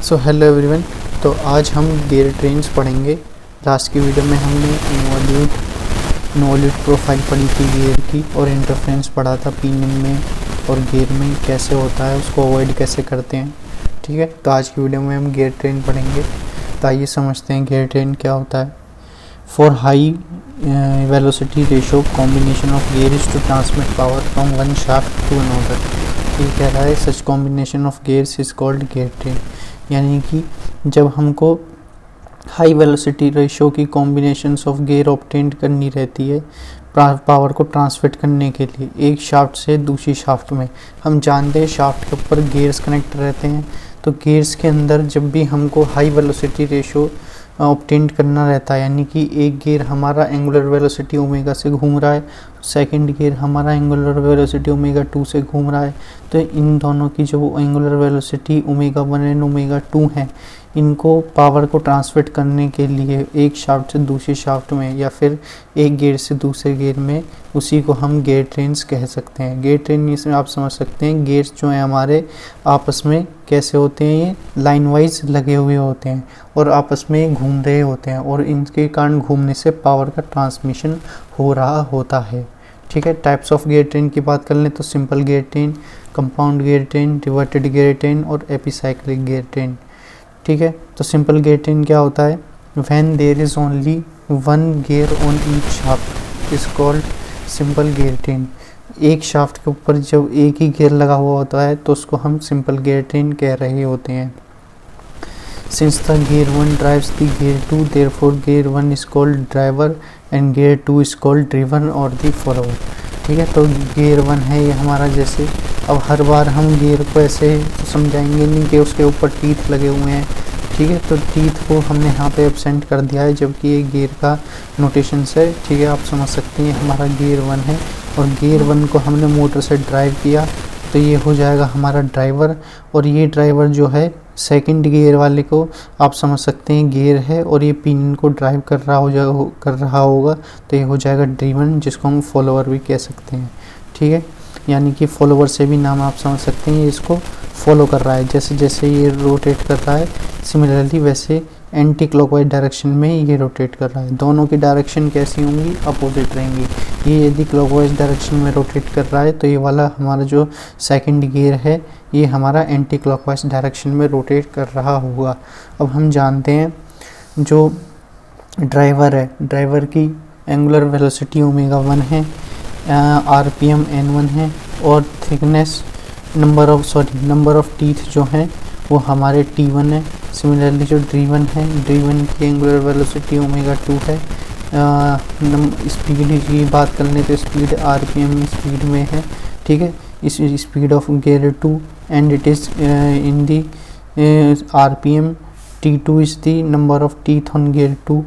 So hello everyone. तो आज हम गियर ट्रेन्स पढ़ेंगे। लास्ट की वीडियो में हमने इन्वॉल्यूट प्रोफाइल पढ़ी थी गियर की, और इंटरफेरेंस पढ़ा था पिनियन में और गियर में कैसे होता है, उसको अवॉइड कैसे करते हैं। ठीक है, तो आज की वीडियो में हम गियर ट्रेन पढ़ेंगे। तो आइए समझते हैं गियर ट्रेन क्या होता है। For high velocity ratio combination of gear is to transmit power from one shaft to another. ये कह रहा है such combination of gears is called gear train. यानी कि जब हमको हाई वेलोसिटी रेशो की कॉम्बिनेशंस ऑफ गियर ऑब्टेन करनी रहती है पावर को ट्रांसफर करने के लिए एक शाफ्ट से दूसरी शाफ्ट में। हम जानते हैं शाफ्ट के ऊपर गियर्स कनेक्ट रहते हैं, तो गियर्स के अंदर जब भी हमको हाई वेलोसिटी रेशो ऑब्टेन करना रहता है, यानी कि एक गियर हमारा एंगुलर वेलोसिटी ओमेगा से घूम रहा है, सेकंड गियर हमारा एंगुलर वेलोसिटी ओमेगा 2 से घूम रहा है, तो इन दोनों की जो angular velocity omega 1 and omega 2 है, इनको पावर को ट्रांसफर करने के लिए एक शाफ्ट से दूसरी शाफ्ट में या फिर एक गियर से दूसरे गियर में, उसी को हम गियर ट्रेन्स कह सकते हैं। गियर ट्रेन इसमें आप समझ सकते हैं गियर्स जो हैं हमारे आपस में कैसे होते हैं, ये लाइन वाइज लगे हुए होते हैं और आपस में घूम रहे होते हैं, और इनके कारण घूमने से पावर का ट्रांसमिशन हो रहा होता है। ठीक है, टाइप्स ऑफ गियर ट्रेन की बात कर लें तो simple gear train, compound gear train, reverted gear train और एपिसाइक्लिक गियर ट्रेन। ठीक है, तो सिंपल गियर ट्रेन क्या होता है? When there is only one gear on each shaft is called simple gear train. एक शाफ्ट के ऊपर जब एक ही गियर लगा हुआ होता है तो उसको हम सिंपल गियर ट्रेन कह रहे होते हैं। Since the gear 1 drives the gear 2, therefore gear 1 is called driver and gear 2 is called driven or the follower। ठीक है, तो गियर 1 है ये हमारा, जैसे अब हर बार हम गियर को ऐसे समझाएंगे नहीं कि उसके ऊपर टीथ लगे हुए हैं। ठीक है, तो टीथ को हमने यहाँ पे एब्सेंट कर दिया है, जबकि ये गियर का नोटेशन है। ठीक है, आप समझ सकते हैं हमारा गियर 1 है, और गियर 1 को हमने मोटर से ड्राइव किया तो ये हो जाएगा हमारा ड्राइवर, और ये ड्राइवर जो है सेकंड गियर वाले को आप समझ सकते हैं गियर है, और ये पिनियन को ड्राइव कर रहा होगा तो ये हो जाएगा ड्रीवन, जिसको हम फॉलोअर भी कह सकते हैं। ठीक है, यानी कि फॉलोअर से भी नाम आप समझ सकते हैं, ये इसको फॉलो कर रहा है। जैसे जैसे ये रोटेट कर रहा है, सिमिलरली वैसे एंटी क्लॉकवाइज डायरेक्शन में ये रोटेट कर रहा है। दोनों की डायरेक्शन कैसी होंगी? अपोजिट रहेंगी। ये यदि क्लॉकवाइज डायरेक्शन में रोटेट कर रहा है तो ये वाला हमारा जो सेकंड गियर है ये हमारा एंटी क्लॉकवाइज डायरेक्शन में रोटेट कर रहा होगा। अब हम जानते हैं जो ड्राइवर है, ड्राइवर की एंगुलर वेलोसिटी ओमेगा 1 है, आरपीएम n1 है, और थिकनेस नंबर ऑफ टीथ जो हैं वो हमारे t1 है। सिमिलरली जो ड्रीवन है, ड्रीवन की एंगुलर वेलोसिटी ओमेगा 2 है। स्पीड की बात कर लें तो स्पीड आरपीएम स्पीड में है। ठीक है, इस speed of gear 2 and it is in the RPM. t2 is the number of teeth on gear 2।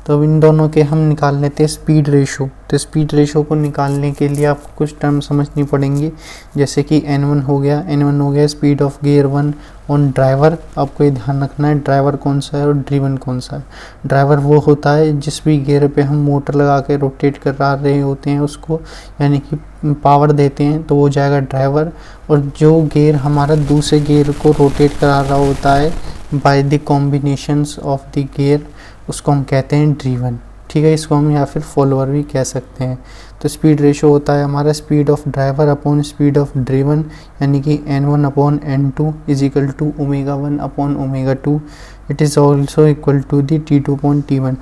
तो अब इन दोनों के हम निकाल लेते हैं स्पीड रेशो। तो स्पीड रेशो को निकालने के लिए आपको कुछ टर्म समझनी पड़ेंगी, जैसे कि n1 हो गया speed of gear 1 on driver. आपको ये ध्यान रखना है ड्राइवर कौन सा है और ड्रीवन कौन सा है। ड्राइवर वो होता है जिस भी गियर पे हम मोटर लगा के रोटेट कर रहे होते हैं उसको, यानी कि पावर देते हैं, तो वो जाएगा ड्राइवर। और जो गियर हमारा दूसरे गियर को रोटेट करा रहा होता है by the combinations of the gear, उसको हम कहते हैं ड्रीवन। ठीक है, इसको हम या फिर फॉलोअर भी कह सकते हैं। तो स्पीड रेशो होता है हमारा speed of driver upon speed of driven, यानी कि n1 upon n2 is equal to omega 1 upon omega 2। It is also equal to the t2 upon t1।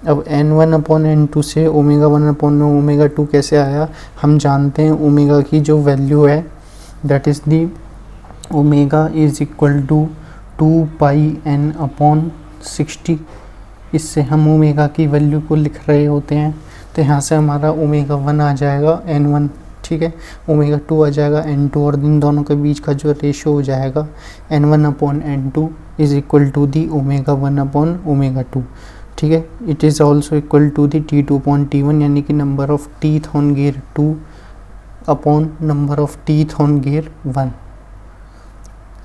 अब n1 अपॉन n2 से ओमेगा 1 अपॉन ओमेगा 2 कैसे आया? हम जानते हैं omega की जो वैल्यू है that is the omega is equal to 2 pi n upon 60। इससे हम ओमेगा की वैल्यू को लिख रहे होते हैं, तो यहाँ से हमारा ओमेगा 1 आ जाएगा n1। ठीक है, ओमेगा 2 आ जाएगा n2, और इन दोनों के बीच का जो रेशो हो जाएगा n1 upon n2 is equal to the omega 1 upon omega 2। ठीक है, it is also equal to the t2 upon t1, यानी कि number of teeth on gear 2 upon number of teeth on gear 1।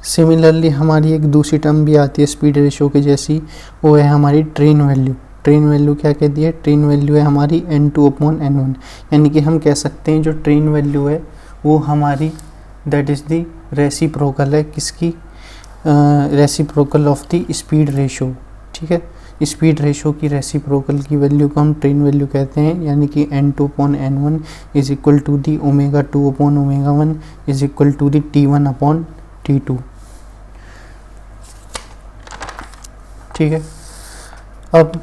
Similarly हमारी एक दूसरी term भी आती है स्पीड रेशो के जैसी, वो है हमारी ट्रेन वैल्यू। ट्रेन वैल्यू क्या कहती है? ट्रेन वैल्यू है हमारी n2 अपॉन n1, यानी कि हम कह सकते हैं जो ट्रेन वैल्यू है वो हमारी दैट इज़ दी रेसिप्रोकल है किसकी? Reciprocal of the speed ratio. ठीक है, स्पीड रेशो की रेसिप्रोकल की वैल्यू को हम ट्रेन वैल्यू कहते हैं, यानी कि n2/n1 is equal to the ω2/ω1 is equal to the T1/T2। ठीक है, अब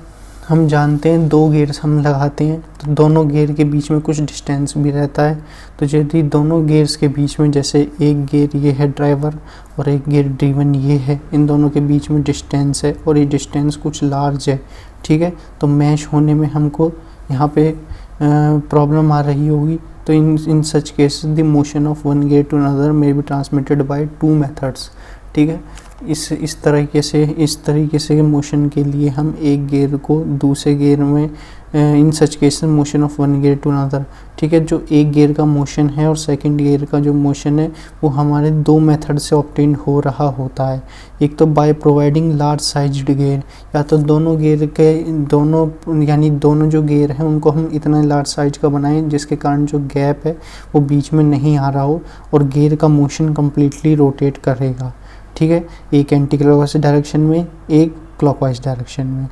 हम जानते हैं दो गियर्स हम लगाते हैं तो दोनों गियर के बीच में कुछ डिस्टेंस भी रहता है। तो यदि दोनों गियर्स के बीच में, जैसे एक गियर ये है ड्राइवर और एक गियर ड्रिवन ये है, इन दोनों के बीच में डिस्टेंस है और ये डिस्टेंस कुछ लार्ज है। ठीक है, तो मैश होने में हमको यहाँ पे प्रॉब्लम आ रही होगी। तो in such cases the motion of one gear to another may be transmitted by two methods. ठीक है, इस तरीके से मोशन के लिए हम एक गियर को दूसरे गियर में, in such cases motion of one gear to another. ठीक है, जो एक गियर का मोशन है और सेकंड गियर का जो मोशन है वो हमारे दो मेथड से ऑब्टेन हो रहा होता है। एक तो by providing large sized gear, या तो दोनों गियर के दोनों जो गियर हैं उनको हम इतना लार्ज साइज का बनाएं जिसके कारण जो गैप है वो बीच में नहीं आ रहा हो और गियर का मोशन कम्प्लीटली रोटेट करेगा। ठीक है, एक एंटी क्लॉकवाइज डायरेक्शन में, एक क्लॉकवाइज डायरेक्शन में।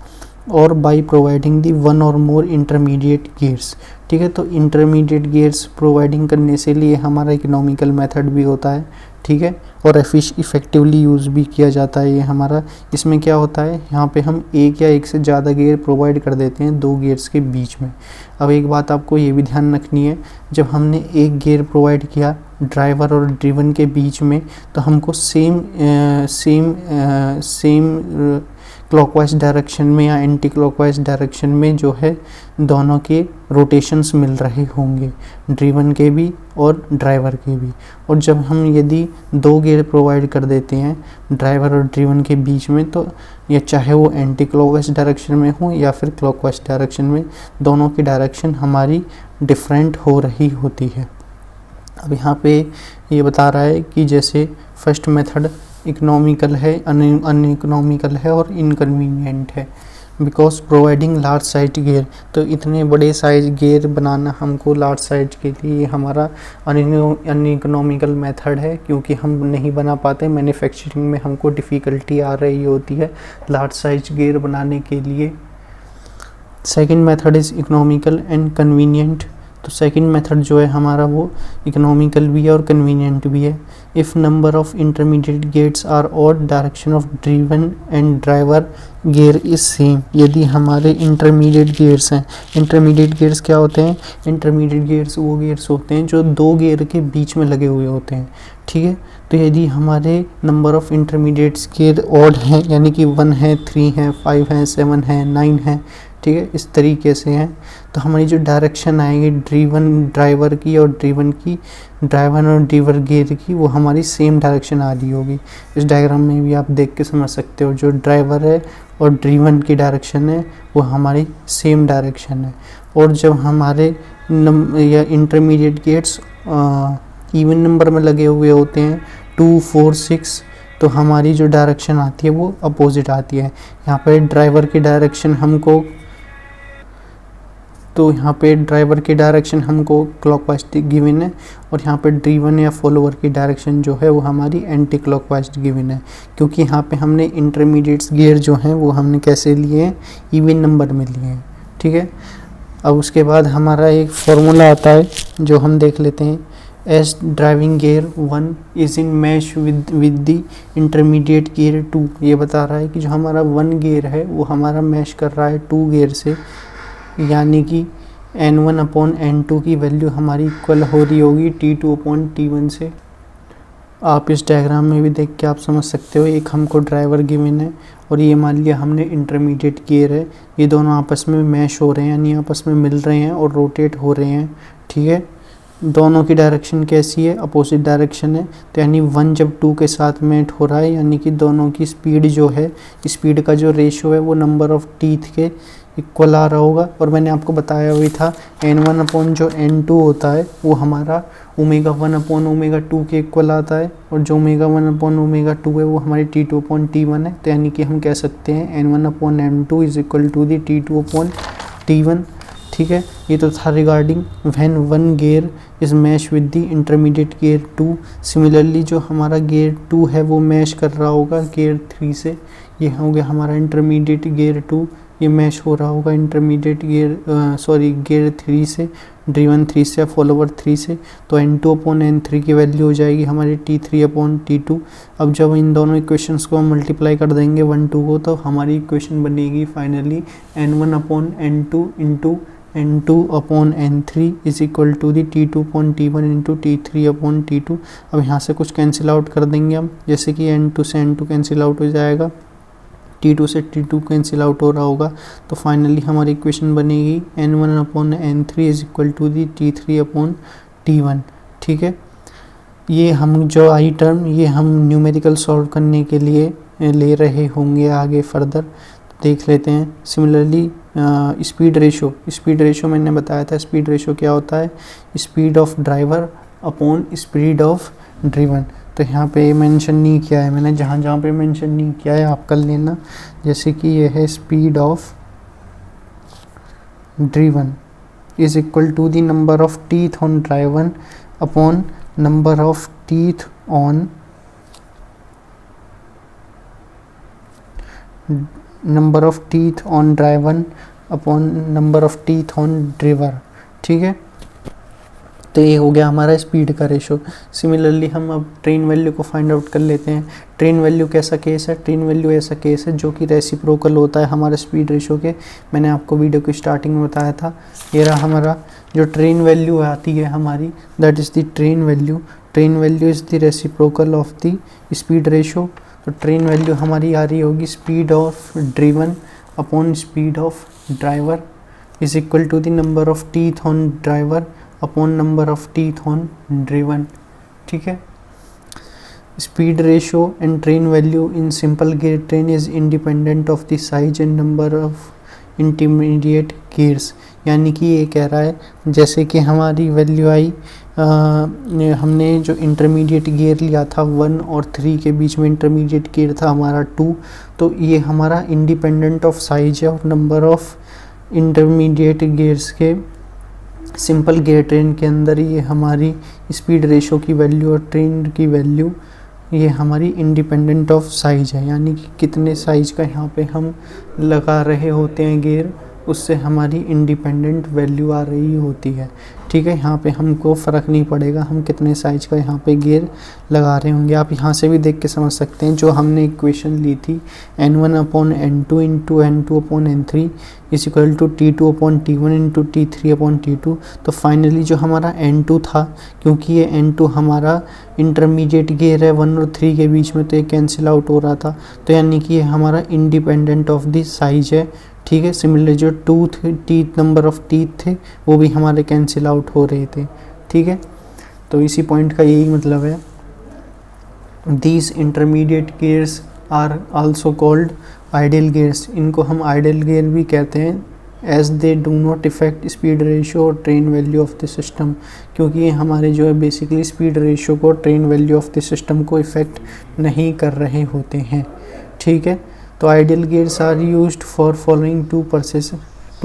और बाय प्रोवाइडिंग दी वन और मोर इंटरमीडिएट गियर्स। ठीक है, तो इंटरमीडिएट गियर्स प्रोवाइडिंग करने से लिए हमारा इकोनॉमिकल मेथड भी होता है। ठीक है, और इफ़ेक्टिवली यूज़ भी किया जाता है ये हमारा। इसमें क्या होता है, यहाँ पे हम एक या एक से ज़्यादा गियर प्रोवाइड कर देते हैं दो गियर्स के बीच में। अब एक बात आपको ये भी ध्यान रखनी है, जब हमने एक गियर प्रोवाइड किया ड्राइवर और ड्रिवन के बीच में, तो हमको सेम क्लॉकवाइज डायरेक्शन में या एंटी क्लॉकवाइज डायरेक्शन में जो है दोनों के रोटेशंस मिल रहे होंगे, ड्रिवन के भी और ड्राइवर के भी। और जब हम यदि दो गियर प्रोवाइड कर देते हैं ड्राइवर और ड्रिवन के बीच में, तो या चाहे वो एंटी क्लॉकवाइज डायरेक्शन में हो या फिर क्लॉकवाइज डायरेक्शन में, दोनों की डायरेक्शन हमारी डिफरेंट हो रही होती है। अब यहाँ पे ये बता रहा है कि जैसे फर्स्ट मेथड इकोनॉमिकल है, अनइकोनॉमिकल है और इनकन्वीनियंट है because providing large size gear. तो इतने बड़े साइज गियर बनाना हमको लार्ज साइज के लिए हमारा अनइकोनॉमिकल मेथड है, क्योंकि हम नहीं बना पाते, मैन्युफैक्चरिंग में हमको डिफ़िकल्टी आ रही होती है लार्ज साइज गियर बनाने के लिए। Second method is economical and convenient. तो सेकंड मेथड जो है हमारा वो इकोनॉमिकल भी है और कन्वीनियंट भी है। If number of intermediate gears are odd, direction of driven and driver gear is same. यदि हमारे इंटरमीडिएट गियर्स हैं, इंटरमीडिएट गियर्स क्या होते हैं, इंटरमीडिएट गियर्स वो गियर्स होते हैं जो दो गियर के बीच में लगे हुए होते हैं। ठीक है, तो यदि हमारे number of intermediates gear odd हैं, यानी कि 1 है, 3 है, 5 है, 7 है, 9 है, ठीक है, इस तरीके से हैं, तो हमारी जो डायरेक्शन आएगी ड्राइवर की और ड्राइवर और ड्राइवर गियर की, वो हमारी सेम डायरेक्शन आ रही होगी। इस डायग्राम में भी आप देख के समझ सकते हो, जो ड्राइवर है और ड्रिवन की डायरेक्शन है वो हमारी सेम डायरेक्शन है। और जब हमारे या इंटरमीडिएट गियर्स इवन नंबर में लगे हुए होते हैं 2, 4, 6, तो हमारी जो डायरेक्शन आती है वो अपोजिट आती है। यहाँ पे ड्राइवर की डायरेक्शन हमको क्लॉकवाइज गिवन है और यहाँ पे ड्रिवन या फॉलोवर की डायरेक्शन जो है वो हमारी एंटी क्लॉकवाइज गिवन है, क्योंकि यहाँ पे हमने इंटरमीडिएट्स गियर जो हैं वो हमने कैसे लिए हैं, इवन नंबर में लिए हैं। ठीक है, अब उसके बाद हमारा एक फॉर्मूला आता है जो हम देख लेते हैं। As driving gear 1 is in mesh with the intermediate gear 2। ये बता रहा है कि जो हमारा 1 गियर है वो हमारा मैश कर रहा है 2 गियर से, यानी कि n1/n2 की वैल्यू हमारी इक्वल हो रही होगी T2/T1 से। आप इस डायग्राम में भी देख के आप समझ सकते हो, एक हमको ड्राइवर गिवन है और ये मान लिया हमने इंटरमीडिएट गियर है, ये दोनों आपस में मैश हो रहे हैं, यानी आपस में मिल रहे हैं और रोटेट हो रहे हैं। ठीक है, दोनों की डायरेक्शन कैसी है, अपोजिट डायरेक्शन है, तो यानी 1 जब 2 के साथ मैच हो रहा है, यानी कि दोनों की स्पीड जो है, स्पीड का जो रेशियो है वो नंबर ऑफ टीथ के इक्वल आ रहा होगा। और मैंने आपको बताया हुआ था n1/n2 होता है वो हमारा ω1/ω2 के इक्वल आता है, और जो ω1/ω2 है वो हमारी T2/T1 है। तो यानी कि हम कह सकते हैं n1/n2 is equal to the T2/T1। ठीक है। ये तो था regarding when one gear is mesh with the intermediate gear 2। Similarly जो हमारा गियर 2 है वो मैश कर रहा होगा गियर 3 से। ये हो गया हमारा इंटरमीडिएट गियर 2, ये मैश हो रहा होगा इंटरमीडिएट गियर 3 से, ड्रिवन 3 से या फॉलोवर 3 से। तो N2/N3 की वैल्यू हो जाएगी हमारी T3/T2। अब जब इन दोनों इक्वेशंस को हम मल्टीप्लाई कर देंगे 1 2 को, तो हमारी इक्वेशन बनेगी finally N1/N2 into N2/N3 is equal to the T2/T1 into T3/T2। अब यहाँ से कुछ कैंसिल आउट कर देंगे हम, जैसे कि N2 से N2 कैंसिल आउट हो जाएगा, T2 से T2 कैंसिल आउट हो रहा होगा। तो फाइनली हमारी इक्वेशन बनेगी N1/N3 is equal to the T3/T1। ठीक है। ये हम जो आई टर्म ये हम न्यूमेरिकल सॉल्व करने के लिए ले रहे होंगे आगे फर्दर, देख लेते हैं। सिमिलरली स्पीड रेशो मैंने बताया था, स्पीड रेशो क्या होता है, speed of driver upon speed of driven. तो यहाँ पे मेंशन नहीं किया है मैंने, जहाँ पे मेंशन नहीं किया है आप कर लेना। जैसे कि ये है speed of driven is equal to the number of teeth on driven upon number of teeth on driven upon number of teeth on driver. ठीक है। तो ये हो गया हमारा स्पीड का रेशो। सिमिलरली हम अब ट्रेन वैल्यू को फाइंड आउट कर लेते हैं। ट्रेन वैल्यू कैसा केस है, ट्रेन वैल्यू ऐसा केस है जो कि रेसिप्रोकल होता है हमारे स्पीड रेशो के। मैंने आपको वीडियो की स्टार्टिंग में बताया था। ये रहा हमारा जो ट्रेन वैल्यू आती है हमारी, that is the train value. Train value is the reciprocal of the speed ratio. तो ट्रेन वैल्यू हमारी आ रही होगी speed of driven upon speed of driver is equal to the number of teeth on driver upon number of teeth on driven. ठीक है। Speed ratio and train value in simple gear train is independent of the size and number of intermediate gears. यानी कि ये कह रहा है जैसे कि हमारी वैल्यू आई, हमने जो इंटरमीडिएट गियर लिया था 1 और 3 के बीच में इंटरमीडिएट गियर था हमारा 2, तो ये हमारा इंडिपेंडेंट ऑफ साइज है और नंबर ऑफ इंटरमीडिएट गियर्स के सिंपल गियर ट्रेन के अंदर ये हमारी स्पीड रेशो की वैल्यू और ट्रेन की वैल्यू ये हमारी इंडिपेंडेंट ऑफ साइज है। यानी कि कितने साइज का यहाँ पे हम लगा रहे होते हैं गियर, उससे हमारी इंडिपेंडेंट वैल्यू आ रही होती है। ठीक है। यहाँ पे हमको फ़र्क नहीं पड़ेगा हम कितने साइज का यहाँ पे गियर लगा रहे होंगे। आप यहाँ से भी देख के समझ सकते हैं, जो हमने इक्वेशन ली थी N1/N2 into N2/N3 is equal to T2/T1 into T3/T2। तो फाइनली जो हमारा N2 था, क्योंकि ये N2 हमारा इंटरमीडिएट गियर है 1 और 3 के बीच में, तो ये कैंसिल आउट हो रहा था। तो यानी कि ये हमारा इंडिपेंडेंट ऑफ द साइज है। ठीक है। सिमिलरली जो नंबर ऑफ टीथ थे वो भी हमारे कैंसिल आउट हो रहे थे। ठीक है। तो इसी पॉइंट का यही मतलब है। These intermediate gears are also called ideal gears. इनको हम आइडियल गियर भी कहते हैं, as they do not affect speed ratio और train value of the system. क्योंकि ये हमारे जो है बेसिकली स्पीड रेशो को, train value of the system को इफेक्ट नहीं कर रहे होते हैं। ठीक है। तो ideal gears are used for following two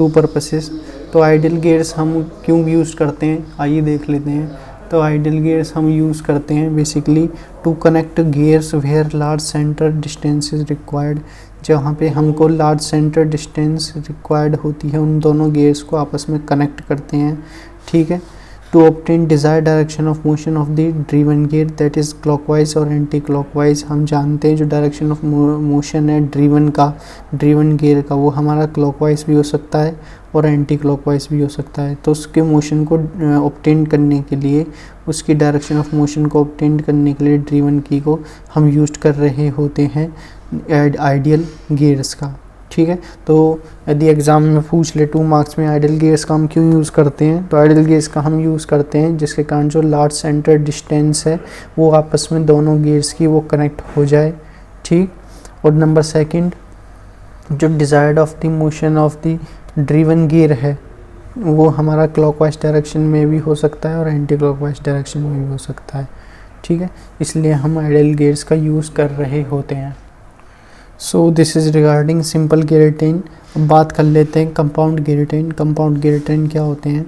purposes. तो आइडियल गियर्स हम क्यों यूज़ करते हैं, आइए देख लेते हैं। तो आइडियल गियर्स हम यूज़ करते हैं basically to connect gears where large centre distance is required. जहाँ पे हमको लार्ज सेंटर डिस्टेंस रिक्वायर्ड होती है, उन दोनों गियर्स को आपस में कनेक्ट करते हैं। ठीक है। To obtain desired direction of motion of the driven gear, that is clockwise और एंटी क्लॉकवाइज। हम जानते हैं जो डायरेक्शन ऑफ मोशन है ड्रिवन गियर का, वो हमारा क्लॉकवाइज भी हो सकता है और एंटी क्लॉकवाइज भी हो सकता है। तो उसके मोशन को ऑब्टेन करने के लिए, उसकी डायरेक्शन ऑफ मोशन को ऑब्टेन करने के लिए ड्रिवन की को हम यूज कर रहे होते हैं आइडियल गियर्स का। ठीक है। तो यदि एग्ज़ाम में पूछ ले 2 मार्क्स में आइडियल गियर्स का हम क्यों यूज़ करते हैं, तो आइडियल गियर्स का हम यूज़ करते हैं जिसके कारण जो लार्ज सेंटर डिस्टेंस है वो आपस में दोनों गियर्स की वो कनेक्ट हो जाए। ठीक। और नंबर 2, जो desired of the motion of the driven gear है वो हमारा क्लॉकवाइज डायरेक्शन में भी हो सकता है और एंटी क्लॉकवाइज डायरेक्शन में भी हो सकता है। ठीक है। इसलिए हम आइडियल गियर्स का यूज़ कर रहे होते हैं। So this is regarding simple gear train. अब बात कर लेते हैं compound gear train. Compound gear train क्या होते हैं,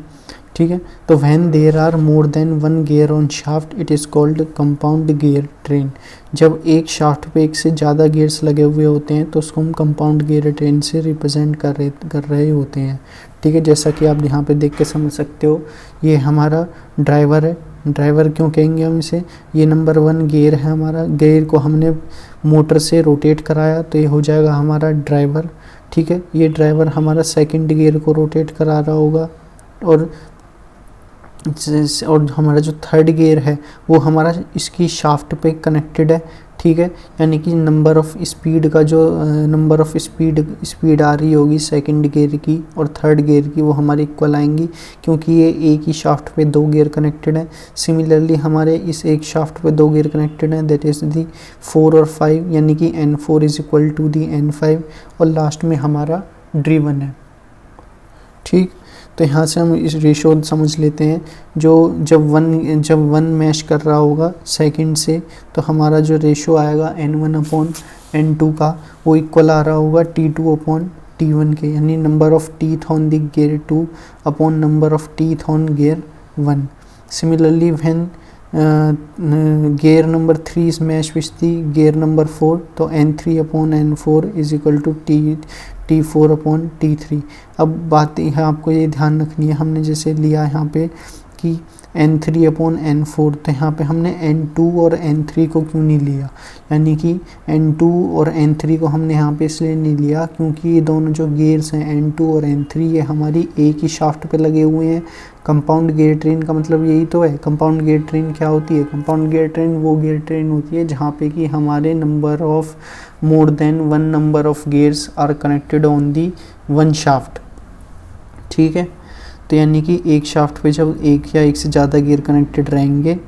ठीक है। तो when there are more than one gear on shaft it is called compound gear train. जब एक शाफ्ट पे एक से ज़्यादा गियर्स लगे हुए होते हैं तो उसको हम कंपाउंड गियर ट्रेन से रिप्रेजेंट कर रहे होते हैं, ठीक है। जैसा कि आप यहाँ पे देख के समझ सकते हो, ये हमारा ड्राइवर है। ड्राइवर क्यों कहेंगे हम इसे, ये नंबर 1 गियर है हमारा। गियर को हमने मोटर से रोटेट कराया तो ये हो जाएगा हमारा ड्राइवर, ठीक है। ये ड्राइवर हमारा सेकंड गियर को रोटेट करा रहा होगा, और हमारा जो थर्ड गियर है वो हमारा इसकी शाफ्ट पे कनेक्टेड है, ठीक है। यानी कि नंबर ऑफ स्पीड का जो नंबर ऑफ स्पीड आ रही होगी सेकंड गियर की और थर्ड गियर की, वो हमारे इक्वल आएंगी, क्योंकि ये एक ही शाफ्ट पे 2 गियर कनेक्टेड है। सिमिलरली हमारे इस एक शाफ्ट पे 2 गियर कनेक्टेड हैं, दैट इज़ दी 4 और 5, यानी कि N4 is equal to the N5, और लास्ट में हमारा ड्रिवन है, ठीक। तो यहाँ से हम इस रेशो समझ लेते हैं। जब वन मैश कर रहा होगा सेकंड से, तो हमारा जो रेशो आएगा N1 अपॉन N2 का, वो इक्वल आ रहा होगा T2 अपॉन T1 के, यानी number of teeth on the gear 2 upon number of teeth on gear 1। Similarly when gear number 3 is mesh with the gear number 4, तो N3 upon N4 is equal to T4 upon T3। अब बात है आपको ये ध्यान रखनी है, हमने जैसे लिया यहाँ पे कि N3 अपॉन N4, तो यहाँ पे हमने N2 और N3 को क्यों नहीं लिया, यानी कि N2 और N3 को हमने यहाँ पे इसलिए नहीं लिया क्योंकि ये दोनों जो गियर्स हैं N2 और N3 ये हमारी एक ही शाफ्ट पे लगे हुए हैं। कंपाउंड गियर ट्रेन का मतलब यही तो है। कंपाउंड गियर ट्रेन क्या होती है, कंपाउंड गियर ट्रेन वो गियर ट्रेन होती है जहाँ पे कि हमारे number of more than 1 number of gears are connected on the 1 shaft, ठीक है। तो यानी कि एक शाफ्ट पे जब एक या एक से ज़्यादा गियर कनेक्टेड रहेंगे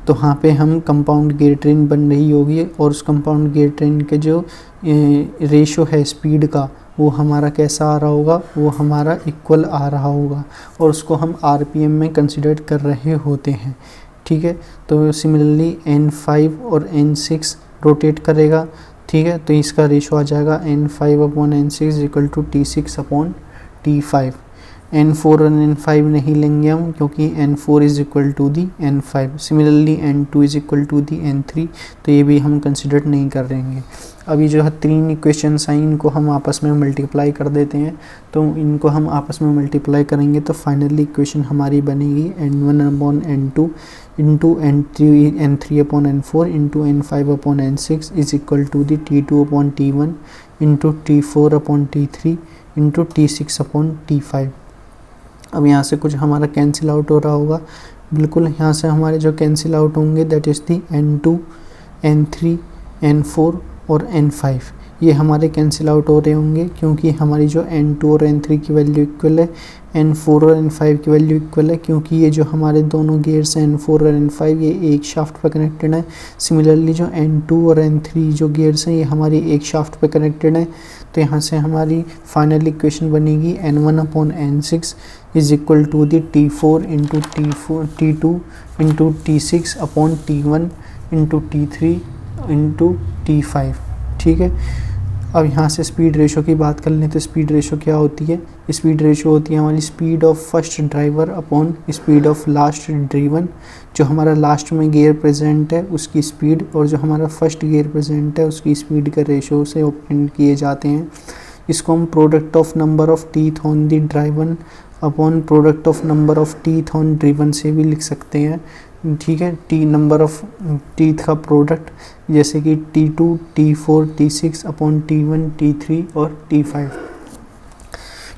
तो वहाँ पे हम कंपाउंड गियर ट्रेन बन रही होगी, और उस कंपाउंड गियर ट्रेन के जो रेशो है स्पीड का, वो हमारा कैसा आ रहा होगा, वो हमारा इक्वल आ रहा होगा, और उसको हम RPM में कंसिडर कर रहे होते हैं, ठीक है। तो सिमिलरली N5 और N6 रोटेट करेगा, ठीक है। तो इसका रेशो आ जाएगा N5 upon N6 equal to T6 upon T5। N4 और N5 नहीं लेंगे हम, क्योंकि N4 is equal to the N5। Similarly N2 is equal to the N3, तो ये भी हम कंसिडर नहीं कर रहेंगे। अभी जो है 3 इक्वेशंस हैं, इनको हम आपस में मल्टीप्लाई कर देते हैं। तो इनको हम आपस में मल्टीप्लाई करेंगे तो फाइनली इक्वेशन हमारी बनेगी N1 upon N2 into N3 upon N4 into N5 upon N6 is equal to the T2 upon T1 into T4 upon T3 into T6 upon T5। अब यहाँ से कुछ हमारा कैंसिल आउट हो रहा होगा, बिल्कुल यहाँ से हमारे जो कैंसिल आउट होंगे that is the N2, N3, N4 और N5, ये हमारे कैंसिल आउट हो रहे होंगे, क्योंकि हमारी जो N2 और N3 की वैल्यू इक्वल है, N4 और N5 की वैल्यू इक्वल है, क्योंकि ये जो हमारे दोनों गियर्स हैं N4 और N5 ये एक शाफ्ट पर कनेक्टेड है। सिमिलरली जो N2 और N3 जो गियर्स हैं ये हमारी एक शाफ्ट पर कनेक्टेड है। तो यहाँ से हमारी फाइनल इक्वेशन बनेगी N1 upon N6 is equal to the T4 into T2 into T6 upon T1 into T3 into T5, ठीक है। अब यहाँ से स्पीड रेशो की बात कर लें तो स्पीड रेशो क्या होती है, स्पीड रेशो होती है हमारी speed of first driver upon speed of last driven. जो हमारा लास्ट में गियर प्रेजेंट है उसकी स्पीड और जो हमारा फर्स्ट गियर प्रेजेंट है उसकी स्पीड के रेशो से ऑब्टेन किए जाते हैं। इसको हम product of number of teeth on the driven upon product of number of teeth on driven से भी लिख सकते हैं, ठीक है। नंबर ऑफ टीथ का प्रोडक्ट जैसे कि T2, T4, T6 upon T1, T3 और T5,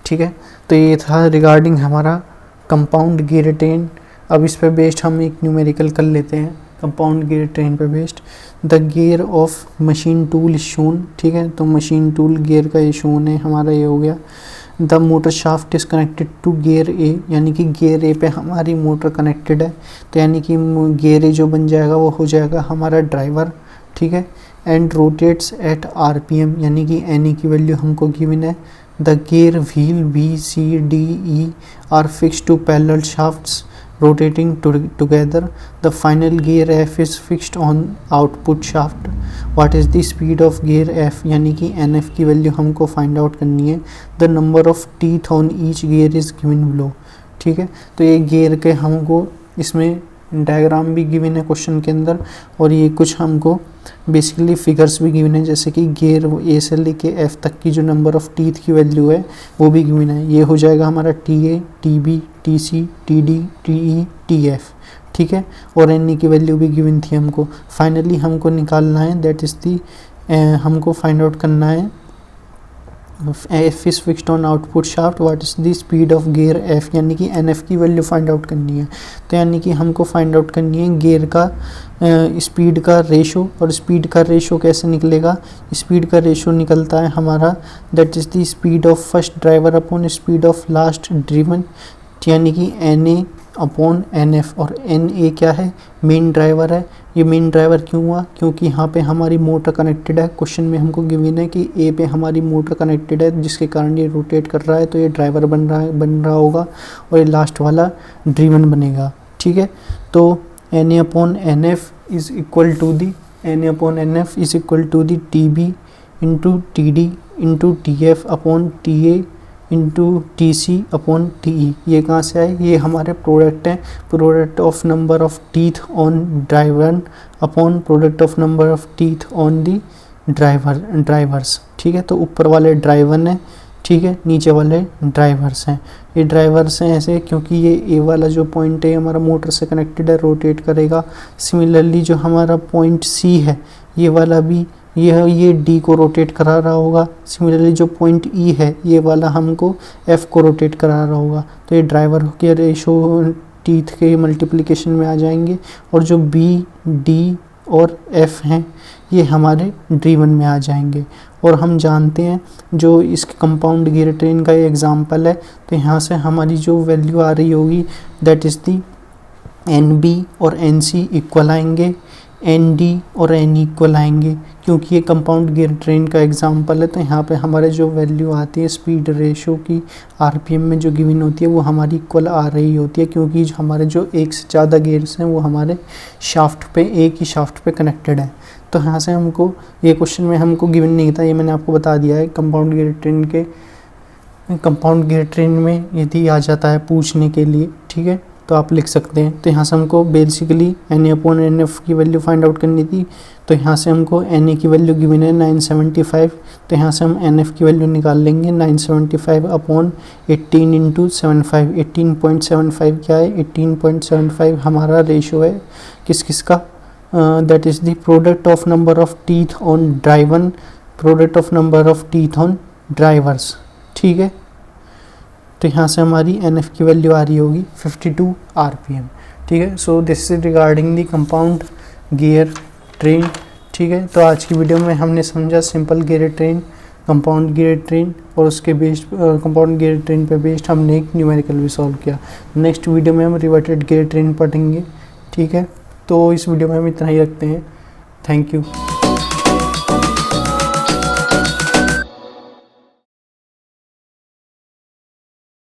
ठीक है। तो ये था रिगार्डिंग हमारा कंपाउंड गियर ट्रेन। अब इस पे बेस्ड हम एक न्यूमेरिकल कर लेते हैं कंपाउंड गियर ट्रेन पे based. The gear of machine tool shown, ठीक है। तो मशीन टूल गियर का ये शोन है हमारा, ये हो गया। The motor shaft is connected to gear A, यानी कि गियर ए पे हमारी मोटर कनेक्टेड है, तो यानी कि गियर ए जो बन जाएगा वो हो जाएगा हमारा ड्राइवर, ठीक है। एंड रोटेट्स एट RPM, यानी कि NE की वैल्यू हमको गिवन है। The gear wheel B, C, D, E are fix to parallel shafts rotating together. The final gear F is fixed on output shaft. What is the speed of gear F, यानी कि NF की value हमको find out करनी है. The number of teeth on each gear is given below. ठीक है, तो ये गियर के हमको इसमें डायग्राम भी गिवन है क्वेश्चन के अंदर, और ये कुछ हमको बेसिकली फिगर्स भी गिवन है, जैसे कि गियर ए से लेके एफ तक की जो नंबर ऑफ टीथ की वैल्यू है वो भी गिवन है. ये हो जाएगा हमारा T A, T B, T C, T D, T E, T F. ठीक है, और एन ई की वैल्यू भी गिवन थी हमको. फाइनली हमको निकालना है, दैट इज़ दी हमको फाइंड आउट करना है F is fixed on output shaft. What is the speed of gear F, यानी कि NF की वैल्यू फाइंड आउट करनी है. तो यानी कि हमको फाइंड आउट करनी है गियर का स्पीड का रेशो. और स्पीड का रेशो कैसे निकलेगा? स्पीड का रेशो निकलता है हमारा, that is the speed of first driver upon speed of last driven, यानी कि NA अपॉन NF. और NA क्या है? मेन ड्राइवर है. ये मेन ड्राइवर क्यों हुआ? क्योंकि यहाँ पे हमारी मोटर कनेक्टेड है. क्वेश्चन में हमको गिवन है कि A पे हमारी मोटर कनेक्टेड है, जिसके कारण ये रोटेट कर रहा है, तो ये ड्राइवर बन रहा होगा, और ये लास्ट वाला ड्रिवन बनेगा. ठीक है, तो NA upon NF is equal to the TB into TD into TF upon TA into TC upon TE. ये कहाँ से आए? ये हमारे प्रोडक्ट हैं, product of number of teeth on driver upon product of number of teeth on the drivers. ठीक है, तो ऊपर वाले ड्राइवर हैं, ठीक है, नीचे वाले ड्राइवर्स हैं. ये ड्राइवर्स हैं ऐसे क्योंकि ये ए वाला जो पॉइंट है हमारा मोटर से कनेक्टेड है, रोटेट करेगा. सिमिलरली जो हमारा पॉइंट सी है ये वाला भी ये डी को रोटेट करा रहा होगा. सिमिलरली जो पॉइंट ई है ये वाला हमको एफ को रोटेट करा रहा होगा. तो ये ड्राइवर के रेशो टीथ के मल्टीप्लिकेशन में आ जाएंगे, और जो बी, डी और एफ हैं ये हमारे ड्रिवन में आ जाएंगे. और हम जानते हैं जो इसके कंपाउंड गियर ट्रेन का ये एग्जांपल है, तो यहाँ से हमारी जो वैल्यू आ रही होगी that is the N B और एन सी इक्वल आएंगे, एन डी और एन इक्वल आएंगे, क्योंकि ये कंपाउंड गियर ट्रेन का एग्जांपल है. तो यहाँ पे हमारे जो वैल्यू आती है स्पीड रेशो की आरपीएम में जो गिवन होती है वो हमारी इक्वल आ रही होती है, क्योंकि हमारे जो एक से ज़्यादा गियर्स हैं वो हमारे शाफ्ट पे, एक ही शाफ्ट पे कनेक्टेड है. तो यहाँ से हमको ये क्वेश्चन में हमको गिवन नहीं था, ये मैंने आपको बता दिया है. कंपाउंड गियर ट्रेन में यदि आ जाता है पूछने के लिए, ठीक है, तो आप लिख सकते हैं. तो यहाँ से हमको बेसिकली NA अपॉन NF की वैल्यू फाइंड आउट करनी थी. तो यहाँ से हमको NA की वैल्यू गिवन है 975. तो यहाँ से हम NF की वैल्यू निकाल लेंगे 975 अपॉन 18 इंटू 75. 18.75 क्या है? 18.75 हमारा रेशो है किस का? That is the product of number of teeth on driven, product of number of teeth on drivers. ठीक है, तो यहाँ से हमारी NF की वैल्यू आ रही होगी 52 RPM. ठीक है, so this is regarding the compound gear train. ठीक है, तो आज की वीडियो में हमने समझा simple gear train, compound gear train, और उसके बेस्ड कंपाउंड गियर ट्रेन पे बेस्ड हमने एक न्यूमेरिकल भी सॉल्व किया. नेक्स्ट वीडियो में हम रिवर्टेड गियर ट्रेन पढ़ेंगे. ठीक है, तो इस वीडियो में हम इतना ही रखते हैं. Thank you.